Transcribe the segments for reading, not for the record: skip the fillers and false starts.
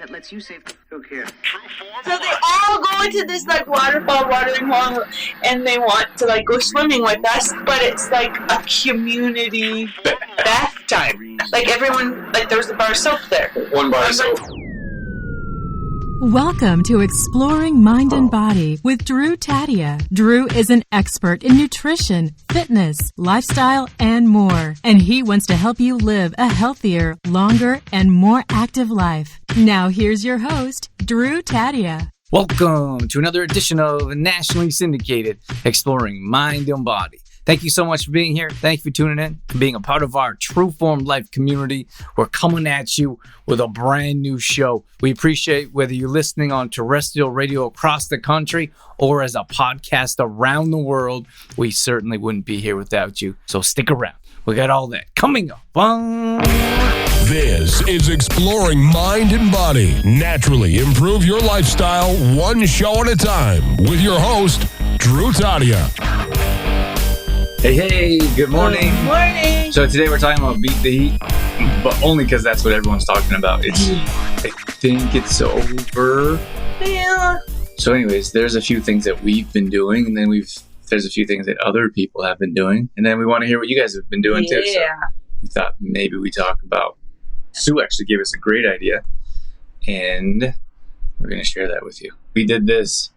that lets you save. Who cares? So they all go into this like waterfall watering hole, and they want to like go swimming with us, but it's like a community bath time. Like everyone, like there's a bar of soap there. One bar of soap. Welcome to Exploring Mind and Body with Drew Tadia. Drew is an expert in nutrition, fitness, lifestyle, and more. And he wants to help you live a healthier, longer, and more active life. Now here's your host, Drew Tadia. Welcome to another edition of nationally syndicated Exploring Mind and Body. Thank you so much for being here. Thank you for tuning in and being a part of our True Form Life community. We're coming at you with a brand new show. We appreciate whether you're listening on terrestrial radio across the country or as a podcast around the world. We certainly wouldn't be here without you. So stick around. We got all that coming up. This is Exploring Mind and Body. Naturally improve your lifestyle one show at a time with your host, Drew Tadia. Hey, good morning. Good morning. So today we're talking about Beat the Heat, but only because that's what everyone's talking about. I think it's over. Yeah. So anyways, there's a few things that we've been doing, and then there's a few things that other people have been doing, and then we want to hear what you guys have been doing too. So we thought maybe we talk about, Sue actually gave us a great idea, and we're going to share that with you. We did this.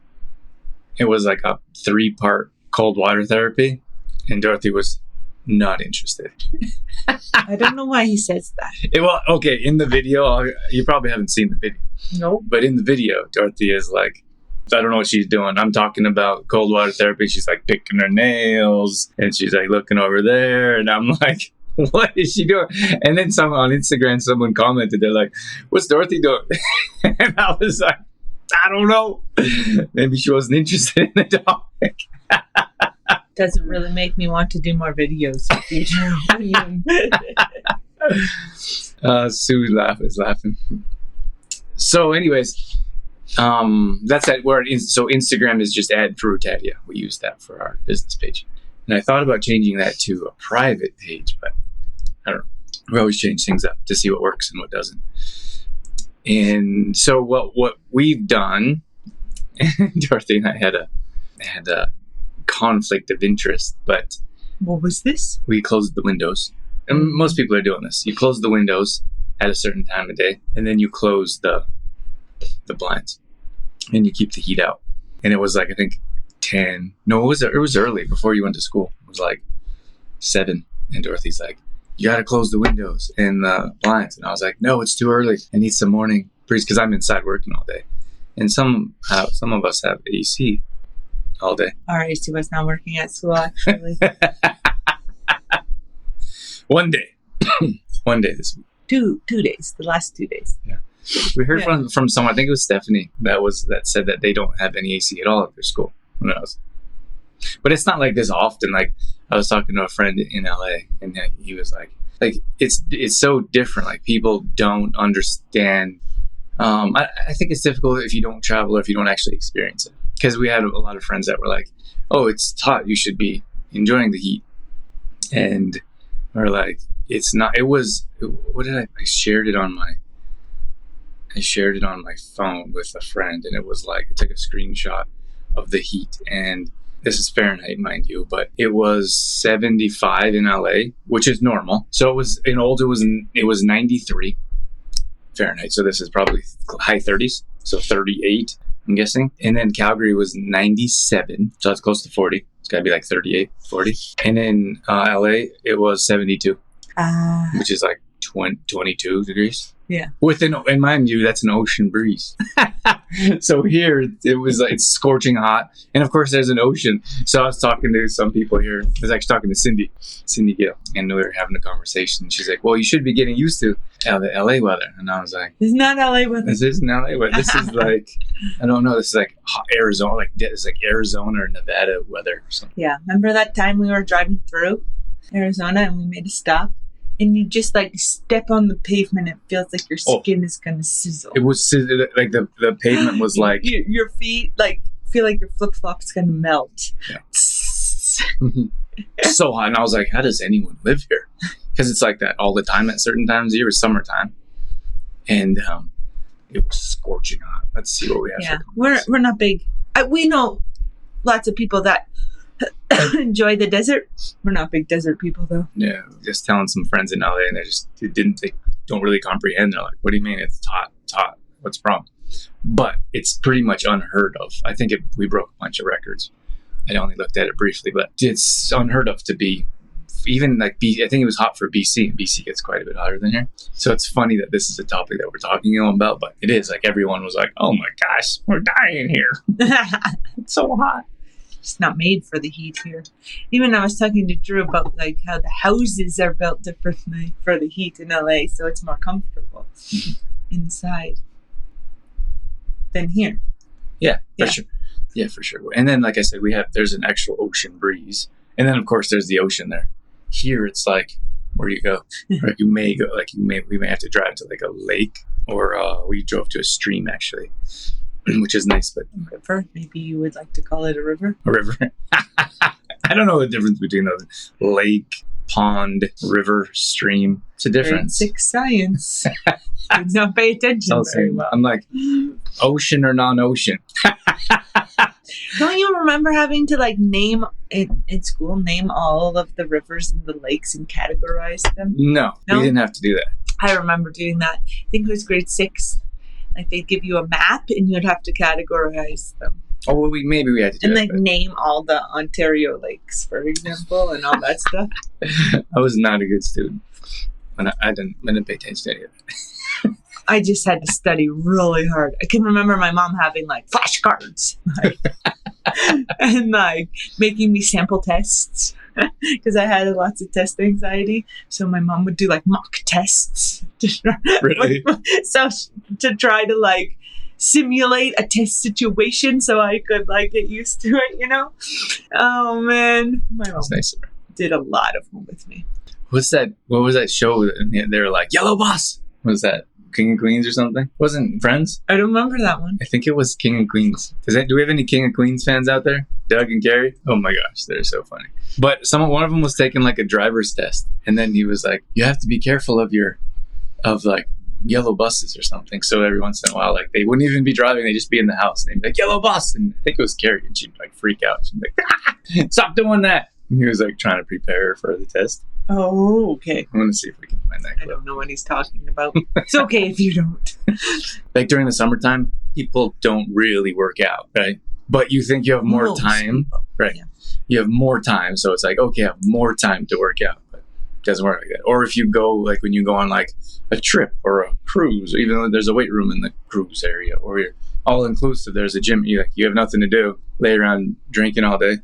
It was like a 3-part cold water therapy. And Dorothy was not interested. I don't know why he says that. Okay, in the video, you probably haven't seen the video. Nope. But in the video, Dorothy is like, I don't know what she's doing. I'm talking about cold water therapy. She's like picking her nails and she's like looking over there. And I'm like, what is she doing? And then on Instagram, someone commented, they're like, what's Dorothy doing? And I was like, I don't know. Maybe she wasn't interested in the topic. Doesn't really make me want to do more videos with you. Sue is laughing. So anyways, that's that word. So Instagram is just @Drew Tadia. We use that for our business page. And I thought about changing that to a private page, but I don't know. We always change things up to see what works and what doesn't. And so what we've done, Dorothy and I had a conflict of interest, but what was this? We closed the windows, and most people are doing this. You close the windows at a certain time of day, and then you close the blinds, and you keep the heat out. And it was like, I think 10. No, it was early before you went to school. It was like 7, and Dorothy's like, you got to close the windows and the blinds. And I was like, no, it's too early. I need some morning breeze because I'm inside working all day, and some of us have AC all day. Our AC was not working at school, actually. One day this week. Two days. The last 2 days. Yeah. We heard from someone, I think it was Stephanie, that said that they don't have any AC at all at their school. Who knows? But it's not like this often. Like, I was talking to a friend in LA, and he was like it's so different. Like, people don't understand. I think it's difficult if you don't travel or if you don't actually experience it. Because we had a lot of friends that were like, oh, it's hot, you should be enjoying the heat. And we're like, it's not. It was, what did I shared it on my phone with a friend, and it was like, I took a screenshot of the heat, and this is Fahrenheit, mind you, but it was 75 in LA, which is normal. So it was, in Old, it was 93 Fahrenheit. So this is probably high 30s, so 38. I'm guessing. And then Calgary was 97, so that's close to 40. It's got to be like 38, 40. And then LA, it was 72, which is like 22 degrees. Yeah. And mind you, that's an ocean breeze. So here, it was like scorching hot. And of course, there's an ocean. So I was talking to some people here. I was actually talking to Cindy Gill, and we were having a conversation. She's like, well, you should be getting used to the LA weather. And I was like, it's not LA weather. This isn't LA weather. This is like, I don't know. This is like Arizona, it's like Arizona or Nevada weather or something. Yeah. Remember that time we were driving through Arizona and we made a stop? And you just like step on the pavement, it feels like your skin is gonna sizzle. It was like the pavement was like your feet like feel like your flip flops gonna melt. Yeah. So hot, and I was like, how does anyone live here? Because it's like that all the time at certain times of year. It's summertime, and it was scorching hot. Let's see what we have. Yeah, for we're not big. We know lots of people that enjoy the desert. We're not big desert people, though. Yeah, just telling some friends in LA, and they don't really comprehend. They're like, "What do you mean it's hot? It's hot. What's the problem?" But it's pretty much unheard of. I think we broke a bunch of records. I only looked at it briefly, but it's unheard of to be even like I think it was hot for BC, and BC gets quite a bit hotter than here. So it's funny that this is a topic that we're talking about, but it is like everyone was like, "Oh my gosh, we're dying here. It's so hot." It's not made for the heat here. Even I was talking to Drew about like how the houses are built differently for the heat in LA, so it's more comfortable inside than here. Yeah, for sure. Yeah, for sure. And then, like I said, there's an actual ocean breeze, and then of course there's the ocean there. Here it's like, where do you go? Like we may have to drive to like a lake, or we drove to a stream actually, which is nice. But river, maybe you would like to call it a river. A river. I don't know the difference between those. Lake, pond, river, stream. It's a difference. Grade 6 science. Did not pay attention very well. I'm like, ocean or non-ocean? Don't you remember having to like name in school, name all of the rivers and the lakes and categorize them? No, we didn't have to do that. I remember doing that. I think it was grade 6. Like they'd give you a map and you'd have to categorize them. Oh, well, maybe we had to do and that. And like name all the Ontario lakes, for example, and all that stuff. I was not a good student. I didn't pay attention to any of it. I just had to study really hard. I can remember my mom having like flashcards and like making me sample tests because I had lots of test anxiety. So my mom would do like mock tests Really? So to try to like simulate a test situation so I could like get used to it, you know? Oh man, my mom did a lot of them with me. What was that show? They were like, Yellow Bus. What was that? King and Queens or something? Wasn't Friends? I don't remember that one. I think it was King and Queens. Do we have any King and Queens fans out there? Doug and Gary? Oh my gosh, they're so funny. But one of them was taking like a driver's test, and then he was like, "You have to be careful of like yellow buses or something." So every once in a while, like they wouldn't even be driving; they'd just be in the house. And they'd be like, "Yellow bus," and I think it was Gary, and she'd like freak out. She'd be like, "Stop doing that!" And he was like trying to prepare her for the test. Oh, okay. I'm gonna see if we can find that clip. I don't know what he's talking about. It's okay if you don't. Like during the summertime, people don't really work out, right? But you think you have more time, people. Right? Yeah. You have more time, so it's like, okay, I have more time to work out, but it doesn't work like that. Or if you go, like when you go on like a trip or a cruise, or even though there's a weight room in the cruise area, or you're all inclusive, there's a gym. You have nothing to do, lay around drinking all day.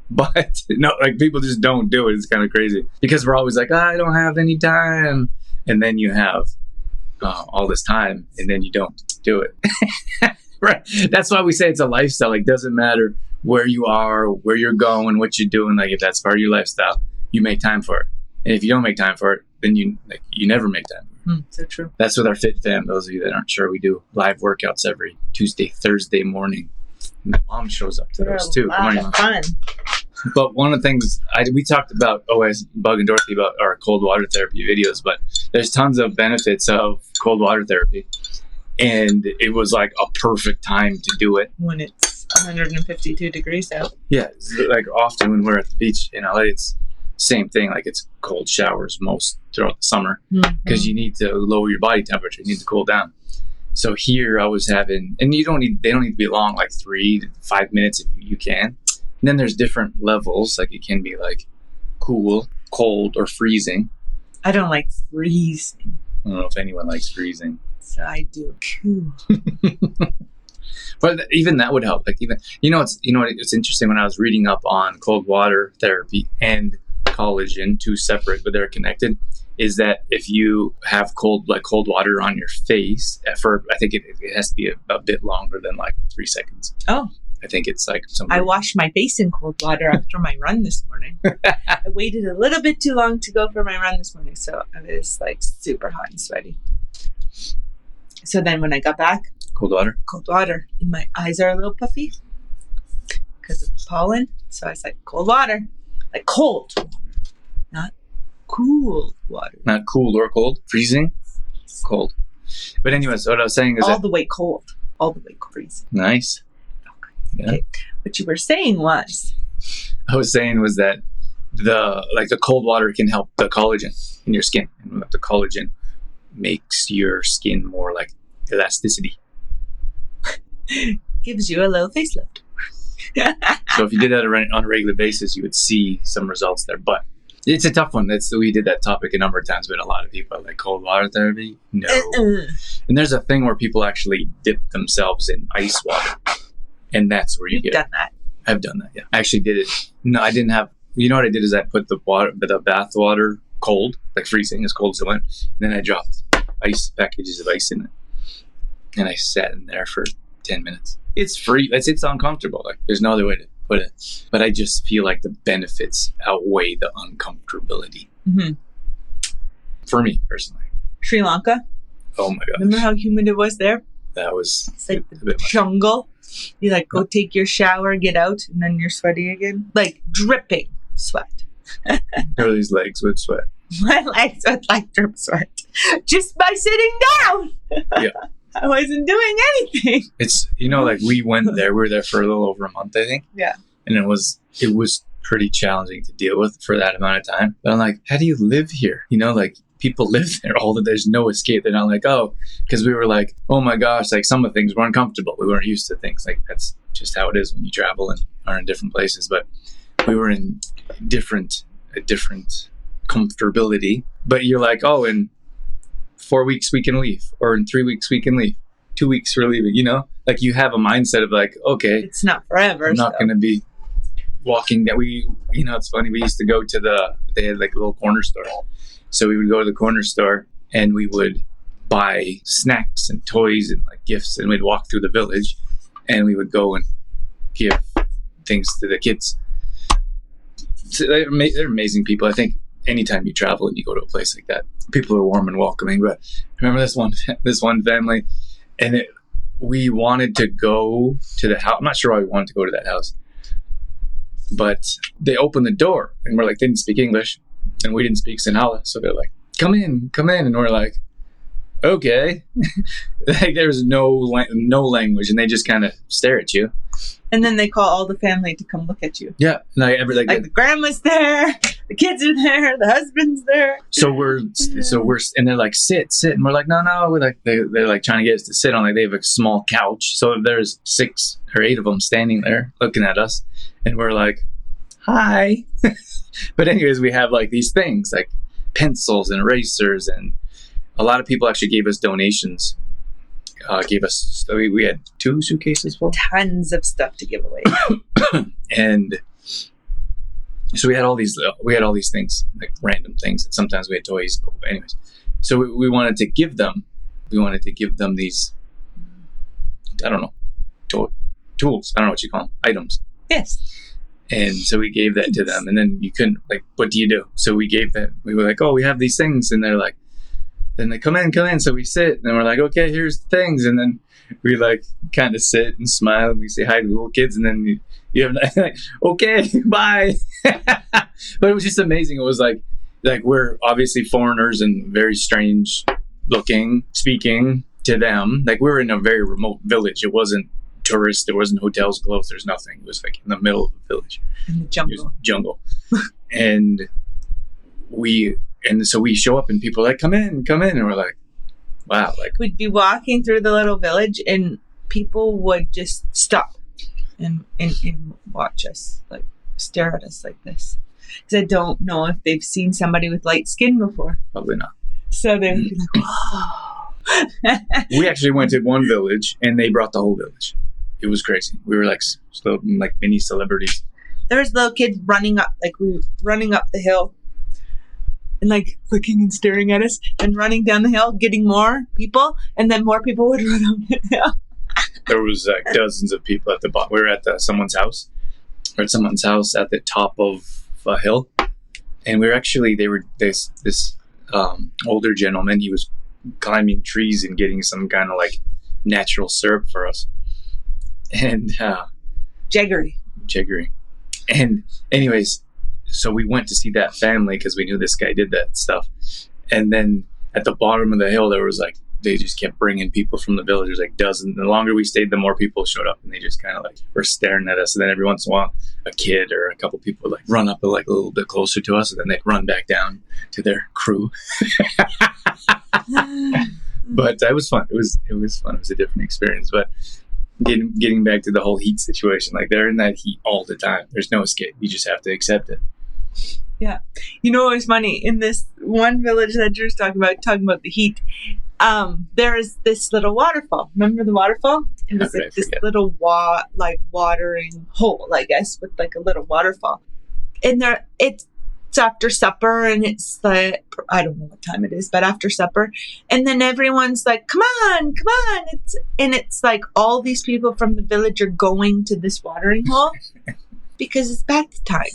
But no, like people just don't do it. It's kind of crazy because we're always like, I don't have any time, and then you have all this time, and then you don't do it. Right? That's why we say it's a lifestyle. Like, doesn't matter where you are, where you're going, what you're doing. Like, if that's part of your lifestyle, you make time for it. And if you don't make time for it, then you never make time for it. So true. That's with our Fit Fam. Those of you that aren't sure, we do live workouts every Tuesday, Thursday morning. My mom shows up to those too. A lot of fun. But one of the things we talked about, always Bug and Dorothy, about our cold water therapy videos, but there's tons of benefits of cold water therapy. And it was like a perfect time to do it. When it's 152 degrees out. Yeah. Like often when we're at the beach in LA, it's same thing. Like it's cold showers most throughout the summer because you need to lower your body temperature. You need to cool down. So here I was having, and they don't need to be long, like 3 to 5 minutes if you can. And then there's different levels. Like it can be like cool, cold, or freezing. I don't like freezing. I don't know if anyone likes freezing. So I do. But even that would help. Like even, it's interesting when I was reading up on cold water therapy and collagen, two separate, but they're connected, is that if you have cold water on your face, I think it has to be a bit longer than like 3 seconds. Oh. I think it's like something. I washed my face in cold water after my run this morning. I waited a little bit too long to go for my run this morning, so I was like super hot and sweaty. So then when I got back, cold water, and my eyes are a little puffy because of the pollen. So I said, cold water, like cold water, not cool water. Not cool or cold, freezing, cold. But anyways, what I was saying is all that the way cold. All the way freezing. nice. Yeah. Okay. What you were saying was, I was saying was that the cold water can help the collagen in your skin, and the collagen makes your skin more like elasticity. gives you a little facelift. So if you did that on a regular basis, you would see some results there. But it's a tough one. We did that topic a number of times, but a lot of people are like, cold water therapy? No. And there's a thing where people actually dip themselves in ice water, and that's where you get done that. I've done that, yeah. I actually did it. No, I didn't have... You know what I did is I put the bath water cold, like freezing, as cold as it went. And then I dropped packages of ice in it. And I sat in there for 10 minutes. It's free. It's uncomfortable. Like, there's no other way to put it. But I just feel like the benefits outweigh the uncomfortability. Mm-hmm. For me, personally. Sri Lanka. Oh my gosh. Remember how humid it was there? That was it's like the jungle. You like go take your shower, get out, and then you're sweaty again. Like dripping sweat. Or these legs would sweat. My legs would like drip sweat. Just by sitting down. Yeah. I wasn't doing anything. It's, like we went there. We were there for a little over a month, I think. Yeah. And it was pretty challenging to deal with for that amount of time. But I'm like, how do you live here? Like people live there there's no escape. They're not like, oh, because we were like, oh my gosh, like some of the things were uncomfortable. We weren't used to things. Like that's just how it is when you travel and are in different places. But we were in a different comfortability. But you're like, oh, in 4 weeks we can leave, or in 3 weeks we can leave. 2 weeks we're leaving, like you have a mindset of like, okay, it's not forever. I'm not going to be walking that it's funny. We used to go to they had like a little corner store. So we would go to the corner store and we would buy snacks and toys and like gifts, and we'd walk through the village and we would go and give things to the kids. So they're amazing people. I think anytime you travel and you go to a place like that, people are warm and welcoming. But I remember this one family, and we wanted to go to the house. I'm not sure why we wanted to go to that house, but they opened the door and we're like, they didn't speak English and we didn't speak Sinhala. So they're like, come in. And we're like, okay. Like there's no language, and they just kind of stare at you. And then they call all the family to come look at you. Yeah. Like the grandma's there, the kids are there, the husband's there. So we're, and they're like, sit. And we're like, no. We're like, they're like trying to get us to sit on, like they have a small couch. So there's 6 or 8 of them standing there looking at us. And we're like, hi. But anyways, we have like these things like pencils and erasers, and a lot of people actually gave us donations. We had 2 suitcases full. Tons of stuff to give away. And so we had all these things, like random things, and sometimes we had toys. But anyways, so we wanted to give them these, I don't know, tools. I don't know what you call them, items. Yes. And so we gave that to them, and then you couldn't, like, what do you do? So we gave that. We were like, oh, we have these things, and they're like, then they come in. So we sit, and we're like, okay, here's the things, and then we like kind of sit and smile, and we say hi to the little kids, and then you have like, okay, bye. But it was just amazing. It was like we're obviously foreigners and very strange looking, speaking to them. Like we were in a very remote village. It wasn't tourist. There wasn't hotels close. There's nothing. It was like in the middle of the village. In the jungle. And so we show up and people are like, come in. And we're like, wow. Like we'd be walking through the little village and people would just stop and watch us, like stare at us like this. Because I don't know if they've seen somebody with light skin before. Probably not. So they would be like, whoa. We actually went to one village and they brought the whole village. It was crazy. We were like mini celebrities. There was little kids running up the hill and like looking and staring at us and running down the hill, getting more people, and then more people would run up the hill. There was like dozens of people at the bottom. We were at someone's house at the top of a hill, and this older gentleman. He was climbing trees and getting some kind of like natural syrup for us, and jaggery. And anyways, so we went to see that family because we knew this guy did that stuff. And then at the bottom of the hill, there was like they just kept bringing people from the village. There's like dozens. The longer we stayed, the more people showed up, and they just kind of like were staring at us. And then every once in a while, a kid or a couple people would like run up like a little bit closer to us, and then they'd run back down to their crew. But it was fun. It was fun. It was a different experience. But getting back to the whole heat situation, like they're in that heat all the time. There's no escape. You just have to accept it. Yeah. You know, it was funny in this one village that Drew's talking about the heat. There is this little waterfall. Remember the waterfall? It was like this little watering hole, I guess, with like a little waterfall. And it's after supper, and it's like, I don't know what time it is, but after supper. And then everyone's like, come on. It's like all these people from the village are going to this watering hole because it's bath time.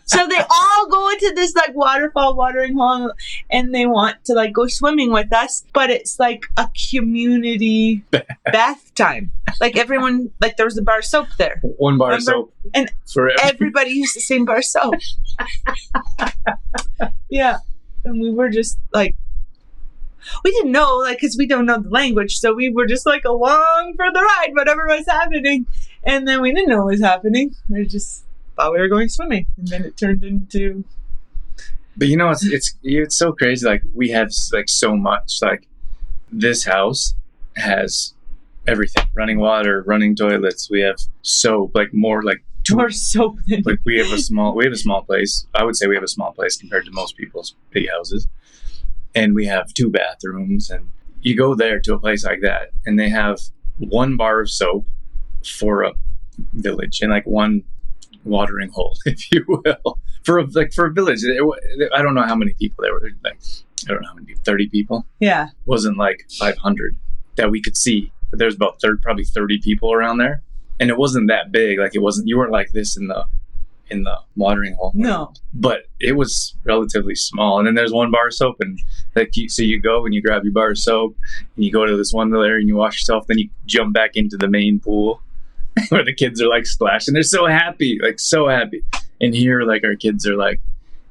So they all go into this like waterfall watering hole, and they want to like go swimming with us, but it's like a community bath time. Like everyone, like there was a bar of soap there. One bar of soap. And everybody used the same bar of soap. Yeah. And we were just like, we didn't know, like, because we don't know the language, so we were just like along for the ride, whatever was happening. And then we didn't know what was happening. We just thought we were going swimming, and then it turned into. But you know, it's so crazy. Like we have like so much. Like this house has everything: running water, running toilets. We have soap, like more soap than like we have a small place. I would say we have a small place compared to most people's big houses, and we have 2 bathrooms. And you go there to a place like that, and they have 1 bar of soap for a village and like 1 watering hole, if you will, for a village. I don't know how many people there were. Like, I don't know how many people. 30 people. Yeah, wasn't like 500 that we could see, but there's about probably 30 people around there, and it wasn't that big. Like it wasn't. You weren't like this in the watering hole. No, but it was relatively small. And then there's 1 bar of soap, and like so you go and you grab your bar of soap, and you go to this one little area and you wash yourself. Then you jump back into the main pool. Where the kids are like splashing. They're so happy, like so happy. And here, like our kids are like,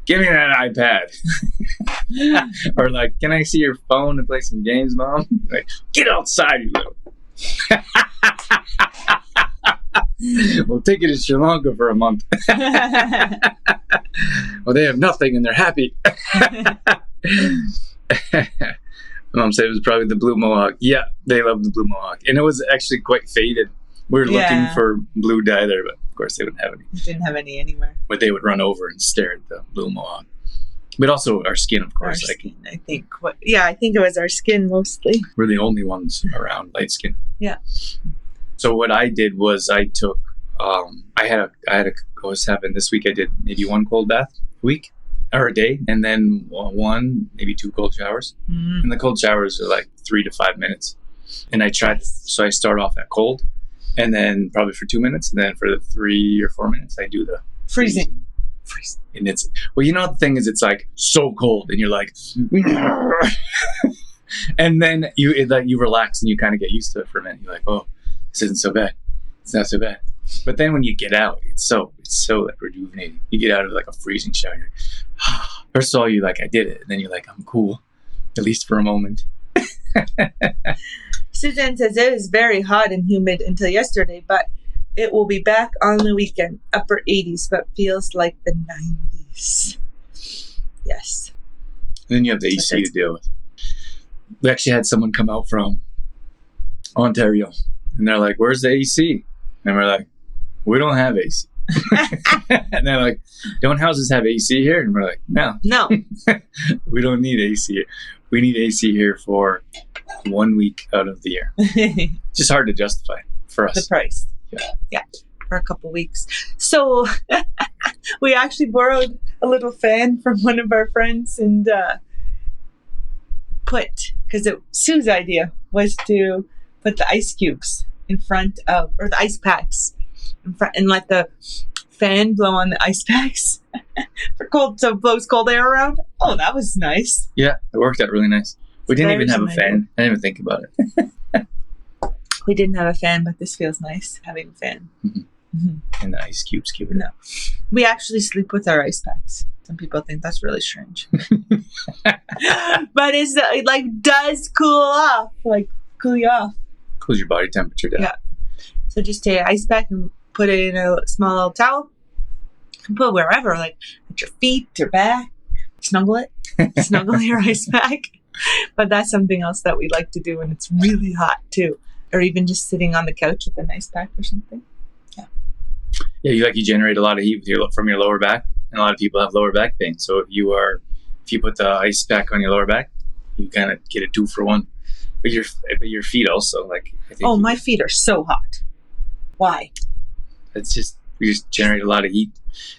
give me that iPad. Or like, can I see your phone and play some games, Mom? Like, get outside, you little. We'll take you to Sri Lanka for a month. Well, they have nothing and they're happy. Mom said it was probably the blue mohawk. Yeah, they love the blue mohawk. And it was actually quite faded. We were looking for blue dye there, but of course they wouldn't have any. Didn't have any anywhere. But they would run over and stare at the blue mohawk. But also our skin, of course. Our skin, I think. I think it was our skin mostly. We're the only ones around light skin. Yeah. So what I did was I took, I was having this week, I did maybe 1 cold bath a week or a day, and then 1, maybe 2 cold showers. Mm-hmm. And the cold showers are like 3 to 5 minutes. And I so I start off at cold. And then probably for 2 minutes, and then for the 3 or 4 minutes, I do the freezing. And it's, well, you know, the thing is, it's like so cold, and you're like, and then you relax and you kind of get used to it for a minute. You're like, oh, this isn't so bad. It's not so bad. But then when you get out, it's so like rejuvenating. You get out of like a freezing shower. You're like, first of all, you're like, I did it. And then you're like, I'm cool, at least for a moment. Suzanne says it was very hot and humid until yesterday, but it will be back on the weekend. Upper 80s, but feels like the 90s. Yes. And then you have the AC to deal with. We actually had someone come out from Ontario, and they're like, where's the AC? And we're like, we don't have AC. And they're like, don't houses have AC here? And we're like, no. We don't need AC here. We need AC here for 1 week out of the year. Just hard to justify for us. The price. Yeah. For a couple weeks. So we actually borrowed a little fan from one of our friends and Sue's idea was to put the ice cubes in front of, or the ice packs in front, and let the fan blow on the ice packs for cold, so it blows cold air around. Oh, that was nice. Yeah, it worked out really nice. We didn't even have a fan. I didn't even think about it. We didn't have a fan, but this feels nice, having a fan. Mm-hmm. Mm-hmm. And the ice cubes keep it. No. We actually sleep with our ice packs. Some people think that's really strange. But it's like does cool you off. Cools your body temperature down. Yeah. So just take an ice pack and put it in a small little towel. And put it wherever, like at your feet or back. Snuggle it. Snuggle your ice pack. But that's something else that we like to do when it's really hot too. Or even just sitting on the couch with an ice pack or something. Yeah. Yeah, you generate a lot of heat from your lower back. And a lot of people have lower back pain. So if you put the ice pack on your lower back, you kind of get a 2-for-1. But your feet also, like, I think my feet are so hot. Why? It's just, we just generate a lot of heat.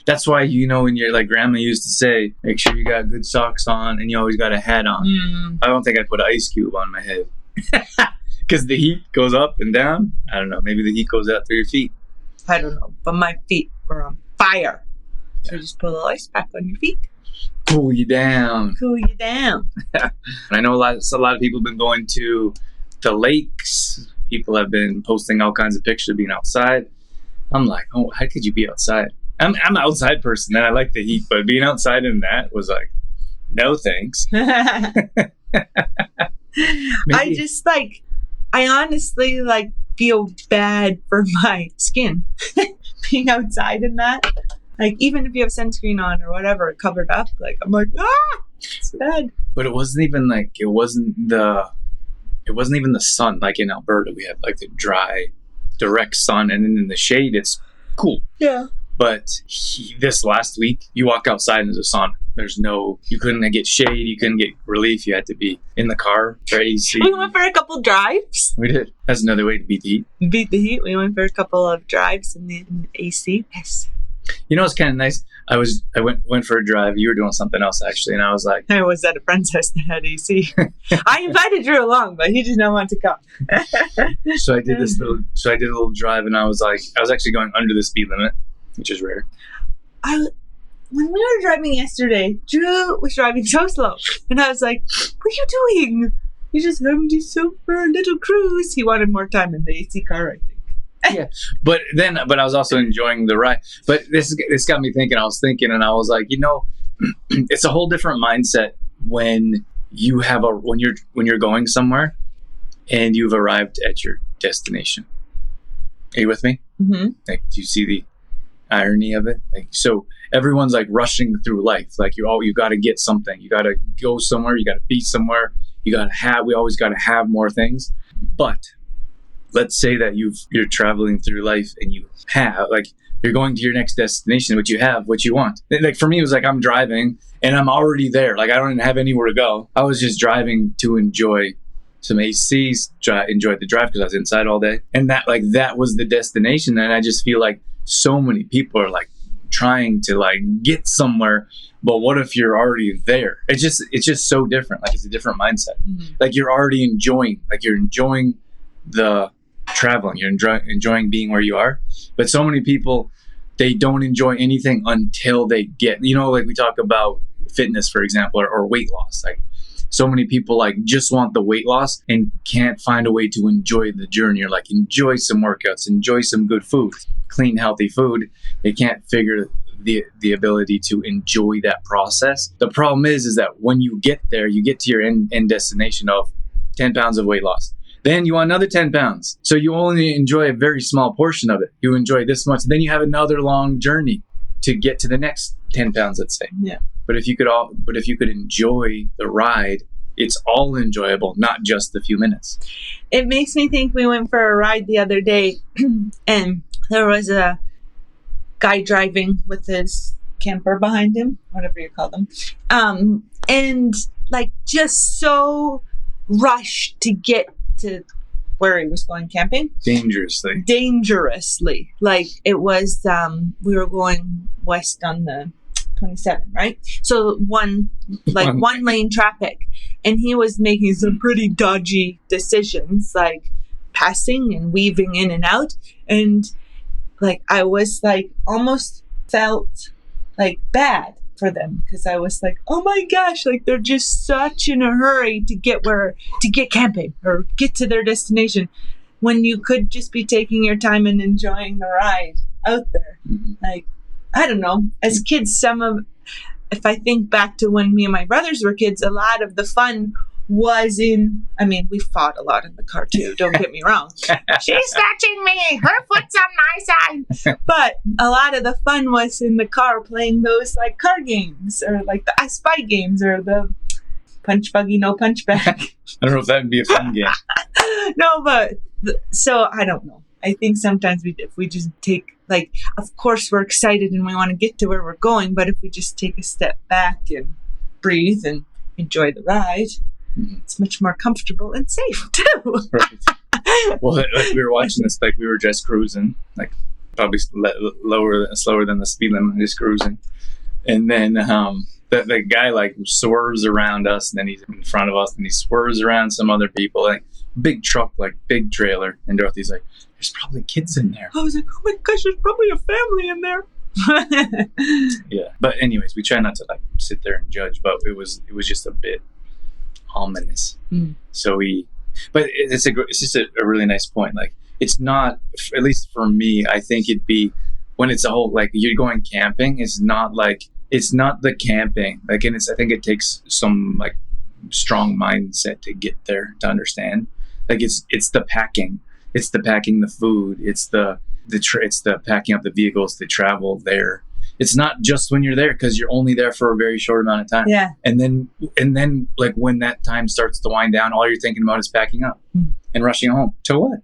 That's why, when you're like grandma used to say, make sure you got good socks on and you always got a hat on. I don't think I put an ice cube on my head because the heat goes up and down. I don't know. Maybe the heat goes out through your feet. I don't know. But my feet were on fire. So Yeah. just put a little ice pack on your feet. Cool you down. Cool you down. I know a lot of people have been going to the lakes. People have been posting all kinds of pictures of being outside. I'm like, oh, how could you be outside? I'm an outside person and I like the heat, but being outside in that was like, no thanks. I honestly feel bad for my skin being outside in that. Like, even if you have sunscreen on or whatever, covered up, I'm like, it's bad. But it wasn't even the sun. Like in Alberta, we have like the dry, direct sun, and then in the shade, it's cool. Yeah. But this last week, you walk outside and there's a sauna. You couldn't get shade, you couldn't get relief. You had to be in the car for AC. We went for a couple drives. We did. That's another way to beat the heat. Beat the heat. We went for a couple of drives in the AC. Yes. It's kind of nice. I went for a drive. You were doing something else actually, and I was like, I was at a friend's house that had AC. I invited Drew along, but he did not want to come. So I did a little drive, and I was actually going under the speed limit, which is rare. When we were driving yesterday, Drew was driving so slow, and I was like, "What are you doing? You just having yourself for a little cruise." He wanted more time in the AC car, I think. Yeah, but I was also enjoying the ride. But this got me thinking. I was thinking, and I was like, it's a whole different mindset when you're going somewhere and you've arrived at your destination. Are you with me? Mm-hmm. Like, do you see the irony of it? Like, so everyone's like rushing through life. Like, you got to get something. You got to go somewhere. You got to be somewhere. We always got to have more things. But let's say that you're traveling through life and you have, you're going to your next destination, but you have what you want. Like, for me, it was like I'm driving and I'm already there. Like, I don't even have anywhere to go. I was just driving to enjoy some ACs, enjoy the drive because I was inside all day. And that was the destination. And I just feel like so many people are trying to get somewhere. But what if you're already there? It's just so different. Like, it's a different mindset. Mm-hmm. Like, you're already enjoying the traveling, you're enjoying being where you are. But so many people, they don't enjoy anything until they get, we talk about fitness, for example, or weight loss. Like, so many people just want the weight loss and can't find a way to enjoy the journey, or enjoy some workouts, enjoy some good food, clean, healthy food. They can't figure the ability to enjoy that process. The problem is that when you get there, you get to your end destination of 10 pounds of weight loss. Then you want another 10 pounds. So you only enjoy a very small portion of it. You enjoy this much. Then you have another long journey to get to the next 10 pounds, let's say. Yeah. But if you could enjoy the ride, it's all enjoyable, not just the few minutes. It makes me think we went for a ride the other day and there was a guy driving with his camper behind him, whatever you call them. And just so rushed to get to where he was going camping. Dangerously. It was, we were going west on the 27, right? So one lane traffic. And he was making some pretty dodgy decisions, passing and weaving in and out. And I was almost felt bad for them because I was oh my gosh, they're just such in a hurry to get camping or get to their destination when you could just be taking your time and enjoying the ride out there. Mm-hmm. I don't know, as kids, if I think back to when me and my brothers were kids, a lot of the fun was in, I mean, we fought a lot in the car too, don't get me wrong. She's touching me, her foot's on my side. But a lot of the fun was in the car playing those like car games, or like the I Spy games, or the punch buggy, no punch bag. I don't know if that would be a fun game. No, but so I don't know. I think sometimes if we just take, like, of course we're excited and we want to get to where we're going, but if we just take a step back and breathe and enjoy the ride, it's much more comfortable and safe too. Right. Well, like we were watching this, like we were just cruising, like probably slower than the speed limit, just cruising, and then the guy like swerves around us, and then he's in front of us, and he swerves around some other people, like big truck, like big trailer, and Dorothy's like, "There's probably kids in there." I was like, "Oh my gosh, there's probably a family in there." Yeah, but anyways, we try not to like sit there and judge, but it was just a bit ominous. So but it's just a really nice point. Like, it's not, at least for me, I think it'd be when it's a whole, like, you're going camping, it's not the camping, like, and I think it takes some like strong mindset to get there, to understand, like it's the packing, the food, it's the packing up the vehicles to travel there. It's not just when you're there, because you're only there for a very short amount of time. Yeah. And then like when that time starts to wind down, all you're thinking about is packing up and rushing home. To what?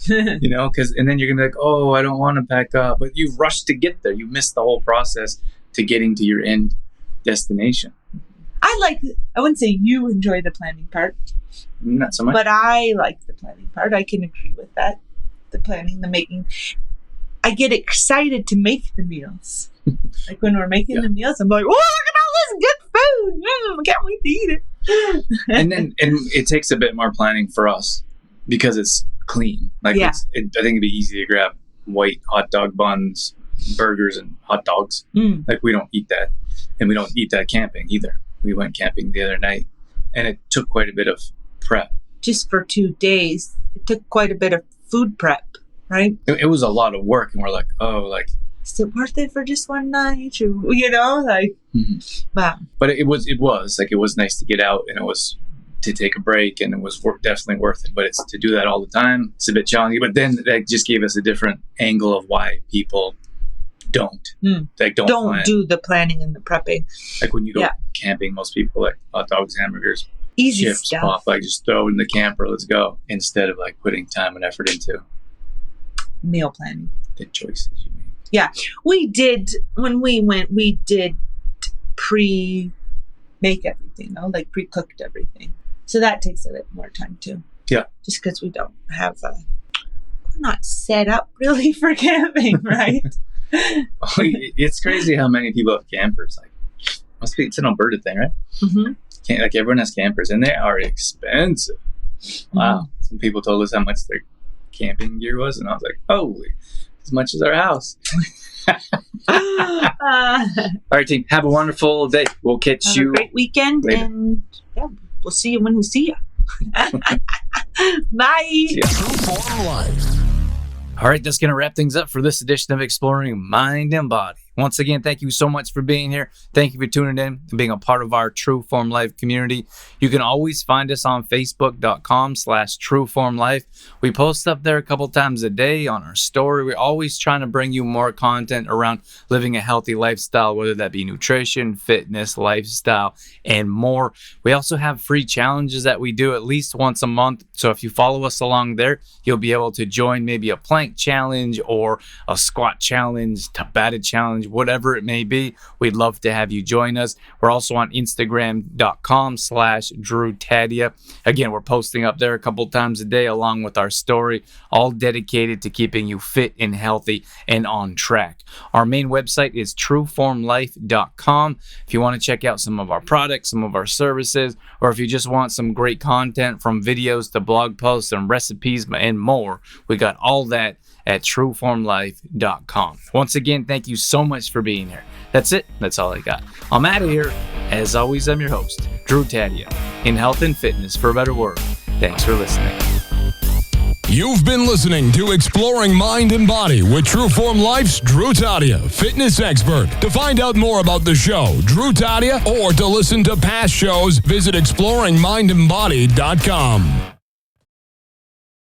You know, and then you're going to be like, oh, I don't want to pack up. But you've rushed to get there. You missed the whole process to getting to your end destination. I wouldn't say you enjoy the planning part. Not so much. But I like the planning part. I can agree with that. The planning, the making. I get excited to make the meals. Like when we're making the meals, I'm like, oh, look at all this good food. I can't wait to eat it. and it takes a bit more planning for us because it's clean. Like, I think it'd be easy to grab white hot dog buns, burgers, and hot dogs. Like, we don't eat that. And we don't eat that camping either. We went camping the other night, and it took quite a bit of prep. Just for 2 days, it took quite a bit of food prep, right? It was a lot of work, and we're like, oh, like, is it worth it for just one night? Or, you know, like, wow. But it was nice to get out, and it was to take a break, and it was definitely worth it. But it's to do that all the time, it's a bit challenging. But then that just gave us a different angle of why people don't plan. Do the planning and the prepping. Like when you go camping, most people like hot dogs, hamburgers, easy chips, stuff. pop, like just throw it in the camper, let's go, instead of like putting time and effort into meal planning, the choices you made. Yeah, we did when we went. We did pre-make everything, like pre-cooked everything. So that takes a bit more time too. Yeah, just because we don't have we're not set up really for camping, right? It's crazy how many people have campers. Like, must be, it's an Alberta thing, right? Like, everyone has campers, and they are expensive. Wow. Some people told us how much their camping gear was, and I was like, holy, as much as our house. All right, team, have a wonderful day. We'll catch you a great weekend later. And we'll see you when we see you. Bye. True Form Life. All right, that's going to wrap things up for this edition of Exploring Mind and Body. Once again, thank you so much for being here. Thank you for tuning in and being a part of our True Form Life community. You can always find us on Facebook.com/TrueFormLife. We post up there a couple times a day on our story. We're always trying to bring you more content around living a healthy lifestyle, whether that be nutrition, fitness, lifestyle, and more. We also have free challenges that we do at least once a month. So if you follow us along there, you'll be able to join maybe a plank challenge or a squat challenge, Tabata challenge, whatever it may be. We'd love to have you join us. We're also on Instagram.com/DrewTadia. Again, we're posting up there a couple times a day along with our story, all dedicated to keeping you fit and healthy and on track. Our main website is trueformlife.com. If you want to check out some of our products, some of our services, or if you just want some great content from videos to blog posts and recipes and more, we got all that at trueformlife.com. Once again, thank you so much for being here. That's it. That's all I got. I'm out of here. As always, I'm your host, Drew Tadia, in health and fitness for a better world. Thanks for listening. You've been listening to Exploring Mind and Body with Trueform Life's Drew Tadia, fitness expert. To find out more about the show, Drew Tadia, or to listen to past shows, visit exploringmindandbody.com.